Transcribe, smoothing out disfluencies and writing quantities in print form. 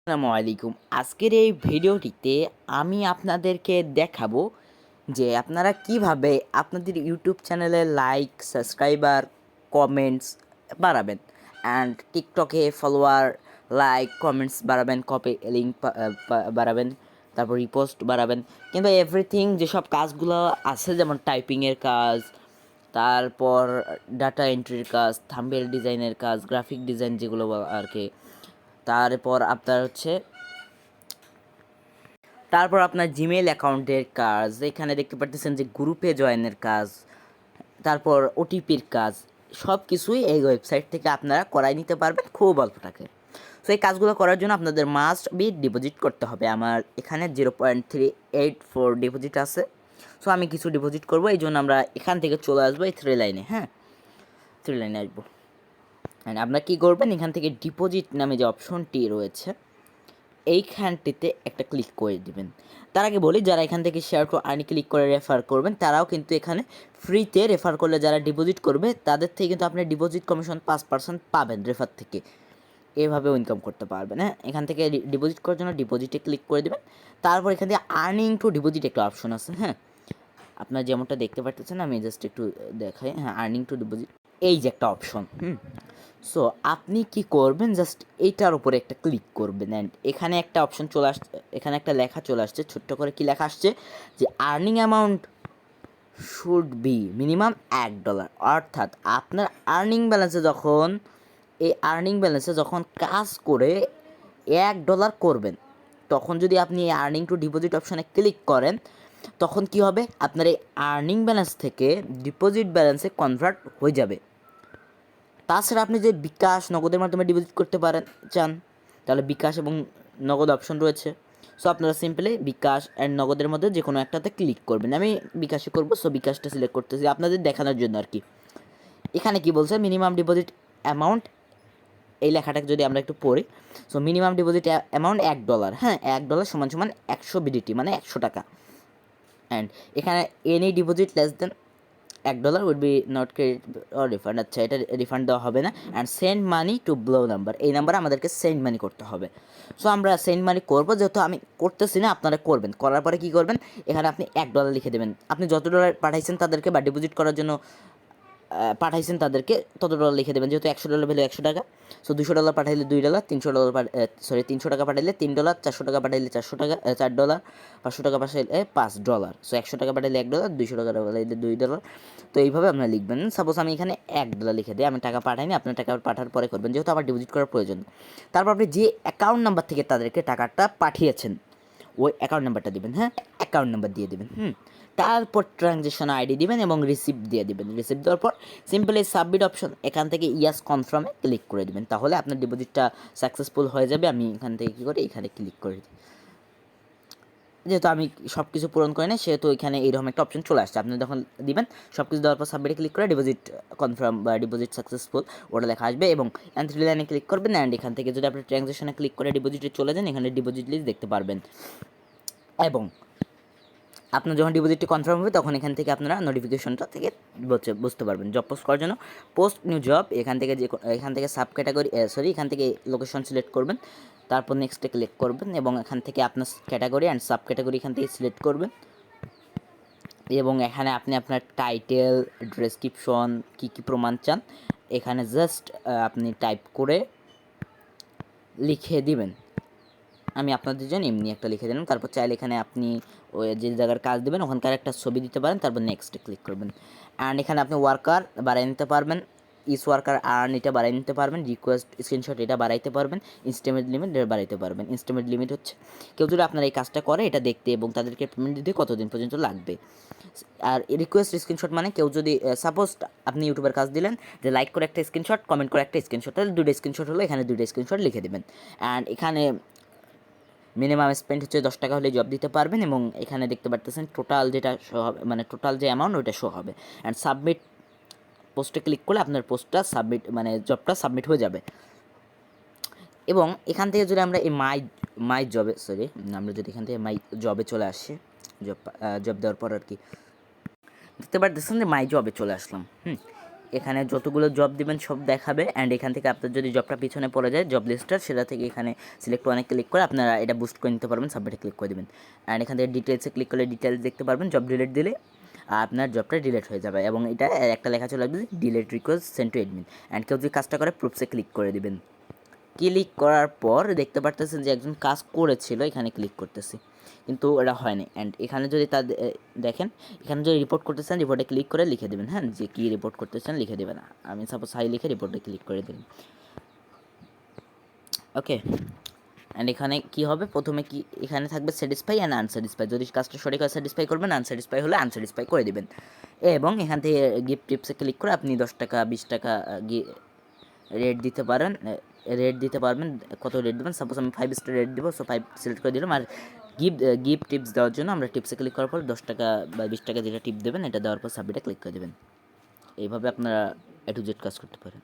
আসসালামু আলাইকুম। আজকের এই ভিডিওটিতে আমি আপনাদেরকে দেখাবো যে আপনারা কিভাবে আপনাদের ইউটিউব চ্যানেলে লাইক, সাবস্ক্রাইবার, কমেন্টস বাড়াবেন অ্যান্ড টিকটকে ফলোয়ার, লাইক, কমেন্টস বাড়াবেন, কপি লিঙ্ক বাড়াবেন, তারপর রিপোস্ট বাড়াবেন, কিন্তু এভরিথিং যেসব কাজগুলো আছে যেমন টাইপিংয়ের কাজ, তারপর ডাটা এন্ট্রির কাজ, থাম্বনেল ডিজাইনের কাজ, গ্রাফিক ডিজাইন যেগুলো আর কি, তারপর আপনার জিমেইল অ্যাকাউন্টের কাজ, এখানে দেখতে পারতেছেন যে গ্রুপে জয়েনের কাজ, তারপর ওটিপির কাজ, সব কিছুই এই ওয়েবসাইট থেকে আপনারা করাই নিতে পারবেন খুব অল্প টাকায়। সো এই কাজগুলো করার জন্য আপনাদের মাস্ট বি ডিপোজিট করতে হবে। আমার এখানে 0.384 ডিপোজিট আছে। সো আমি কিছু ডিপোজিট করবো, এই জন্য আমরা এখান থেকে চলে আসবো এই থ্রি লাইনে। থ্রি লাইনে আসবো। অ্যান্ড আপনারা কী করবেন, এখান থেকে ডিপোজিট নামে যে অপশনটি রয়েছে এইখানটিতে একটা ক্লিক করে দিবেন। তার আগে বলি, যারা এখান থেকে শেয়ার টু আর্নি ক্লিক করে রেফার করবেন তারাও কিন্তু এখানে ফ্রিতে রেফার করলে যারা ডিপোজিট করবে তাদের থেকে কিন্তু আপনি ডিপোজিট কমিশন 5% পাবেন রেফার থেকে। এভাবেও ইনকাম করতে পারবেন। এখান থেকে ডিপোজিট করার জন্য ডিপোজিটে ক্লিক করে দেবেন। তারপর এখান থেকে আর্নিং টু ডিপোজিট একটা অপশন আছে। আপনারা যেমনটা দেখতে পাচ্ছেন, আমি জাস্ট একটু দেখাই। আর্নিং টু ডিপোজিট, এই যে একটা অপশন। সো আপনি কি করবেন, জাস্ট এইটার উপরে একটা ক্লিক করবেন অ্যান্ড এখানে একটা অপশন চলে আসছে, এখানে একটা লেখা চলে আসছে, ছোট্ট করে কি লেখা আসছে যে earning amount should be minimum $1। অর্থাৎ আপনার আর্নিং ব্যালেন্সে যখন কাজ করে $1 করবেন, তখন যদি আপনি এই আর্নিং টু ডিপোজিট অপশানে ক্লিক করেন, তখন কি হবে, আপনার এই আর্নিং ব্যালেন্স থেকে ডিপোজিট ব্যালেন্সে কনভার্ট হয়ে যাবে। তাছাড়া আপনি যে বিকাশ, নগদের মাধ্যমে ডিপোজিট করতে চান, তাহলে বিকাশ এবং নগদ অপশন রয়েছে। সো আপনারা সিম্পলি বিকাশ অ্যান্ড নগদের মধ্যে যে কোনো একটাতে ক্লিক করবেন। আমি বিকাশে করব, সো বিকাশটা সিলেক্ট করতেছি আপনাদের দেখানোর জন্য আর কি। এখানে কি বলছে, মিনিমাম ডিপোজিট অ্যামাউন্ট, এই লেখাটাকে যদি আমরা একটু পড়ি, সো মিনিমাম ডিপোজিট অ্যামাউন্ট $1। $1 সমান সমান 100 বিডিটি, মানে 100 টাকা। অ্যান্ড এখানে any deposit less than $1 will be not credit or refund. আচ্ছা, এটা রিফান্ড দেওয়া হবে না। And send money to below number, এই নাম্বারে আমাদেরকে সেন্ড মানি করতে হবে। সো আমরা সেন্ড মানি করবো, যেহেতু আমি করতেছি না, আপনারা করবেন। করার পরে কী করবেন, এখানে আপনি $1 লিখে দেবেন। আপনি যত ডলার পাঠাইছেন তাদেরকে বা ডিপোজিট করার জন্য পাঠাইছেন তাদেরকে তত ডলার লিখে দেবেন। যেহেতু $100 ভ্যালু 100 টাকা, সো $200 পাঠাইলে $2, $300 পাঠাইলে $3, $400 পাঠাইলে $4, $500 পাঠাইলে $5। সো $100 পাঠাইলে $1, $200 পাঠাইলে $2। তো এইভাবে আপনারা লিখবেন। সাপোজ আমি এখানে $1 লিখে দিই, আমি টাকা পাঠাইনি, আপনার টাকা পাঠার পরে করবেন, যেহেতু আমার ডিপোজিট করার প্রয়োজন। তারপর আপনি যে অ্যাকাউন্ট নাম্বার থেকে তাদেরকে টাকাটা পাঠিয়েছেন ওই অ্যাকাউন্ট নাম্বারটা দিবেন। অ্যাকাউন্ট নাম্বার দিয়ে দেবেন। তারপর ট্রানজ্যাকশন আইডি দিবেন এবং রিসিপ্ট দিয়ে দিবেন। রিসিপ্ট দেওয়ার পর সিম্পলি সাবমিট অপশন, এখান থেকে ইয়াস কনফার্মে ক্লিক করে দিবেন। তাহলে আপনার ডিপোজিটটা সাকসেসফুল হয়ে যাবে। আমি এখান থেকে কী করি, এখানে ক্লিক করে দিই। যেহেতু আমি সব কিছু পূরণ করে নিই, সেহেতু এখানে এইরকম একটা অপশন চলে আসছে। আপনি যখন দিবেন, সব কিছু দেওয়ার পর সাবমিটে ক্লিক করে ডিপোজিট কনফার্ম বা ডিপোজিট সাকসেসফুল ওটা লেখা আসবে এবং থ্রি লাইনে ক্লিক করবেন। অ্যান্ড এখান থেকে যদি আপনি ট্রানজ্যাকশনে ক্লিক করে ডিপোজিটে চলে যান, এখানে ডিপোজিট লিস্ট দেখতে পারবেন। এবং আপনার যখন ডিপোজিটটি কনফার্ম হবে, তখন এখান থেকে আপনারা নোটিফিকেশনটা থেকে বুঝতে পারবেন। জব পোস্ট করার জন্য পোস্ট নিউ জব, এখান থেকে সাব ক্যাটাগরি, এখান থেকে লোকেশন সিলেক্ট করবেন। তারপর নেক্সটে ক্লিক করবেন এবং এখান থেকে আপনার ক্যাটাগরি অ্যান্ড সাব ক্যাটাগরি এখান থেকে সিলেক্ট করবেন। এবং এখানে আপনি আপনার টাইটেল, ডেসক্রিপশন, কী প্রমাণ চান, এখানে জাস্ট আপনি টাইপ করে লিখে দিবেন। আমি আপনাদের জন্য এমনি একটা লিখে দিলাম। তারপর চাইলে এখানে আপনি ওই যে জায়গার কাজ দেবেন ওখানকার একটা ছবি দিতে পারেন। তারপর নেক্সটে ক্লিক করবেন। অ্যান্ড এখানে আপনি ওয়ার্কার বাড়াই নিতে পারবেন, ইস ওয়ার্কার আর্ন এটা বাড়াই নিতে পারবেন, রিকোয়েস্ট স্ক্রিনশট এটা বাড়াইতে পারবেন, ইনস্টিমেট লিমিট এটা বাড়াইতে পারবেন। ইনস্টিমেট লিমিট হচ্ছে কেউ যদি আপনার এই কাজটা করে এটা দেখতে এবং তাদেরকে পেমেন্ট দিতে কতদিন পর্যন্ত লাগবে। আর রিকোয়েস্ট স্ক্রিনশট মানে কেউ যদি সাপোজ আপনি ইউটিউবের কাজ দিলেন যে লাইক করে একটা স্ক্রিনশট, কমেন্ট করে একটা স্ক্রিনশট, তাহলে 2টা স্ক্রিনশট হলো, এখানে 2টা স্ক্রিনশট লিখে দেবেন। অ্যান্ড এখানে মিনিমাম স্পেন্ড হচ্ছে $10 হলে জব দিতে পারবেন। এবং এখানে দেখতে পারতেছেন টোটাল যেটা শো হবে, মানে টোটাল যে অ্যামাউন্ট ওইটা শো হবে। অ্যান্ড সাবমিট পোস্টে ক্লিক করলে আপনার পোস্টটা সাবমিট, মানে জবটা সাবমিট হয়ে যাবে। এবং এখান থেকে যদি আমরা এই মাই জবে আমরা যদি এখান থেকে মাই জবে চলে আসি, জব দেওয়ার পর আর কি দেখতে পারতেছেন যে মাই জবে চলে আসলাম। এখানে যতগুলো জব দিবেন সব দেখাবে অ্যান্ড এখান থেকে আপনার যদি জবটা পিছনে পড়ে যায় জব লিস্টার সেটা থেকে এখানে সিলেক্ট ওয়ানে ক্লিক করে আপনারা এটা বুস্ট করে নিতে পারবেন, সাবমিটে ক্লিক করে দেবেন অ্যান্ড এখান থেকে ডিটেলসে ক্লিক করলে ডিটেলস দেখতে পারবেন। জব ডিলিট দিলে আপনার জবটা ডিলিট হয়ে যাবে এবং এটা একটা লেখা চলে আসবে delete request send to admin and কেউ যদি কাজটা করে প্রুফসে ক্লিক করে দিবেন। ক্লিক করার পর দেখতে পারতেছেন যে একজন কাজ করেছিল, এখানে ক্লিক করতেছি কিন্তু এটা হয়নি অ্যান্ড এখানে যদি তাদের দেখেন এখানে যদি রিপোর্ট করতে চান রিপোর্টে ক্লিক করে লিখে দেবেন, হ্যাঁ যে কী রিপোর্ট করতে চান লিখে দেবেন। আমি সাপোজ হাই লিখে রিপোর্টে ক্লিক করে দিলাম। ওকে অ্যান্ড এখানে কি হবে, প্রথমে কি এখানে থাকবে স্যাটিসফাই অ্যান্ড আনস্যাটিসফাই, যদি কাজটা সঠিক হয় স্যাটিসফাই করবেন, আনস্যাটিসফাই হলে আনস্যাটিসফাই করে দেবেন এবং এখান থেকে গিফট টিপসে ক্লিক করে আপনি 10 টাকা 20 টাকা রেট দিতে পারেন, রেট দিতে পারবেন। কত রেট দেবেন, সাপোজ আমি 5 স্টার রেট দেবো, সো 5 সিলেক্ট করে দিলাম। আর গিফট টিপস দেওয়ার জন্য আমরা টিপসে ক্লিক করার পর 10 টাকা বা 20 টাকা যেটা টিপ দেবেন এটা দেওয়ার পর সাবমিটে ক্লিক করে দেবেন। এইভাবে আপনারা A to Z কাজ করতে পারেন।